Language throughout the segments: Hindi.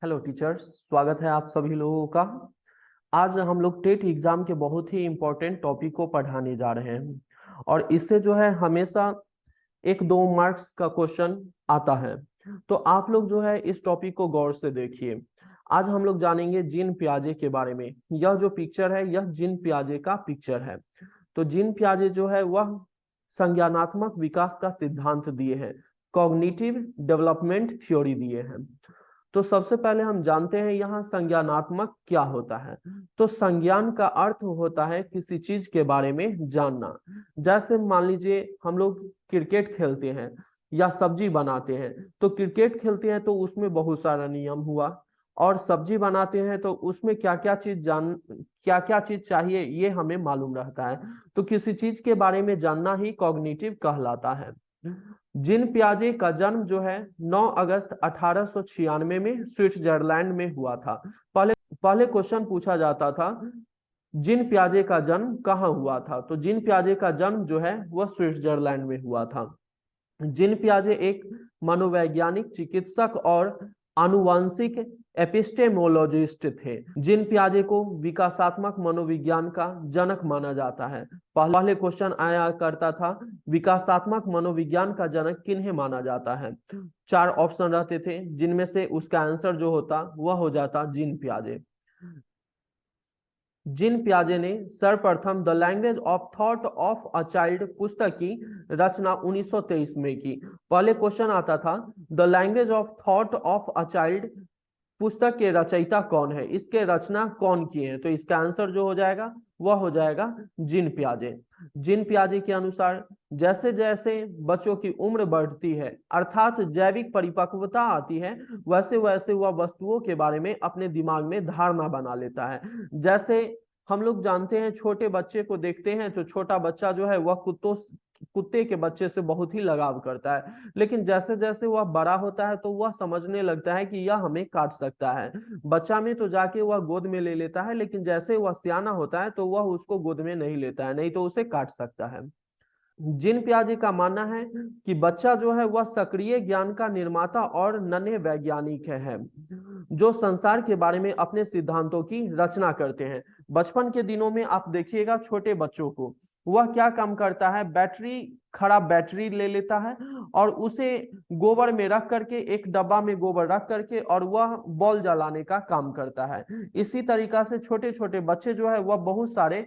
हेलो टीचर्स, स्वागत है आप सभी लोगों का। आज हम लोग टेट एग्जाम के बहुत ही इम्पोर्टेंट टॉपिक को पढ़ाने जा रहे हैं और इससे जो है हमेशा 1-2 मार्क्स का क्वेश्चन आता है। तो आप लोग जो है इस टॉपिक को गौर से देखिए। आज हम लोग जानेंगे जीन पियाजे के बारे में। यह जो पिक्चर है यह जीन पियाजे का पिक्चर है। तो जीन पियाजे जो है वह संज्ञानात्मक विकास का सिद्धांत दिए हैं, कॉग्निटिव डेवलपमेंट थ्योरी दिए हैं। तो सबसे पहले हम जानते हैं यहाँ संज्ञानात्मक क्या होता है। तो संज्ञान का अर्थ होता है किसी चीज के बारे में जानना। जैसे मान लीजिए हम लोग क्रिकेट खेलते हैं या सब्जी बनाते हैं। तो क्रिकेट खेलते हैं तो उसमें बहुत सारा नियम हुआ, और सब्जी बनाते हैं तो उसमें क्या क्या चीज चाहिए ये हमें मालूम रहता है। तो किसी चीज के बारे में जानना ही कॉग्निटिव कहलाता है। जीन पियाजे का जन्म जो है 9 अगस्त 1896 में स्विट्जरलैंड में हुआ था। पहले पहले क्वेश्चन पूछा जाता था जीन पियाजे का जन्म कहाँ हुआ था। तो जीन पियाजे का जन्म जो है वह स्विट्जरलैंड में हुआ था। जीन पियाजे एक मनोवैज्ञानिक, चिकित्सक और आनुवंशिक एपिस्टेमोलॉजिस्ट थे। जीन पियाजे को विकासात्मक मनोविज्ञान का जनक माना जाता है। पहले क्वेश्चन आया करता था, विकासात्मक मनोविज्ञान का जनक किन्हें माना जाता है। 4 ऑप्शन रहते थे जिनमें से उसका आंसर जो होता वह हो जाता जीन पियाजे। जीन पियाजे ने सर्वप्रथम the language of thought of a child पुस्तक की रचना 1923 में की। पहले क्वेश्चन आता था the language of thought of a child पुस्तक के रचयिता कौन है, इसके रचना कौन किए हैं। तो इसका आंसर जो हो जाएगा वह हो जाएगा जीन पियाजे। जीन पियाजे के अनुसार जैसे जैसे बच्चों की उम्र बढ़ती है अर्थात जैविक परिपक्वता आती है, वैसे वैसे वह वस्तुओं के बारे में अपने दिमाग में धारणा बना लेता है। जैसे हम लोग जानते हैं, छोटे बच्चे को देखते हैं तो छोटा बच्चा जो है वह कुत्ते के बच्चे से बहुत ही लगाव करता है, लेकिन जैसे जैसे वह बड़ा होता है तो वह समझने लगता है कि यह हमें काट सकता है। बच्चा में तो जाके वह गोद में ले लेता है, लेकिन जैसे वह सियाना होता है तो वह उसको गोद में नहीं लेता है, नहीं तो उसे काट सकता है। जीन पियाजे का मानना है कि बच्चा जो है वह सक्रिय ज्ञान का निर्माता और नन्हे वैज्ञानिक है जो संसार के बारे में अपने सिद्धांतों की रचना करते हैं। बचपन के दिनों में आप देखिएगा छोटे बच्चों को, वह क्या काम करता है, खराब बैटरी ले लेता है और उसे गोबर में रख करके, एक डब्बा में गोबर रख करके, और वह बॉल जलाने का काम करता है। इसी तरीका से छोटे छोटे बच्चे जो है वह बहुत सारे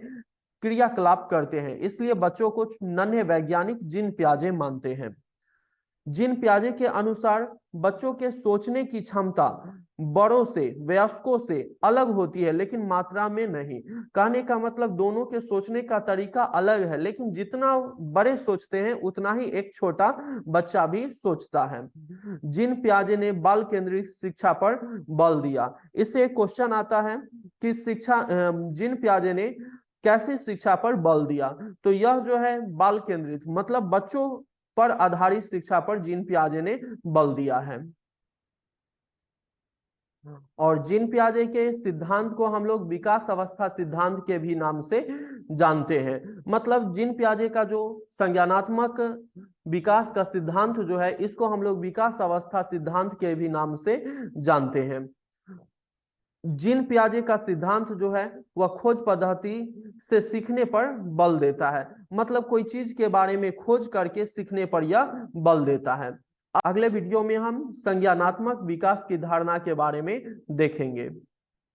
क्रियाकलाप करते हैं, इसलिए बच्चों को नन्हे वैज्ञानिक जीन पियाजे मानते हैं। जीन पियाजे के अनुसार बच्चों के सोचने की क्षमता बड़ों से, वयस्कों से अलग होती है, लेकिन मात्रा में नहीं। कहने का मतलब दोनों के सोचने का तरीका अलग है, लेकिन जितना बड़े सोचते हैं उतना ही एक छोटा बच्चा भी सोचता है। जीन पियाजे ने बाल केंद्रित शिक्षा पर बल दिया। इससे एक क्वेश्चन आता है कि जीन पियाजे ने कैसी शिक्षा पर बल दिया। तो यह जो है बाल केंद्रित मतलब बच्चों पर आधारित शिक्षा पर जीन पियाजे ने बल दिया है। और जीन पियाजे के सिद्धांत को हम लोग विकास अवस्था सिद्धांत के भी नाम से जानते हैं। मतलब जीन पियाजे का जो संज्ञानात्मक विकास का सिद्धांत जो है, इसको हम लोग विकास अवस्था सिद्धांत के भी नाम से जानते हैं। जीन पियाजे का सिद्धांत जो है वह खोज पद्धति से सीखने पर बल देता है। मतलब कोई चीज के बारे में खोज करके सीखने पर यह बल देता है। अगले वीडियो में हम संज्ञानात्मक विकास की धारणा के बारे में देखेंगे।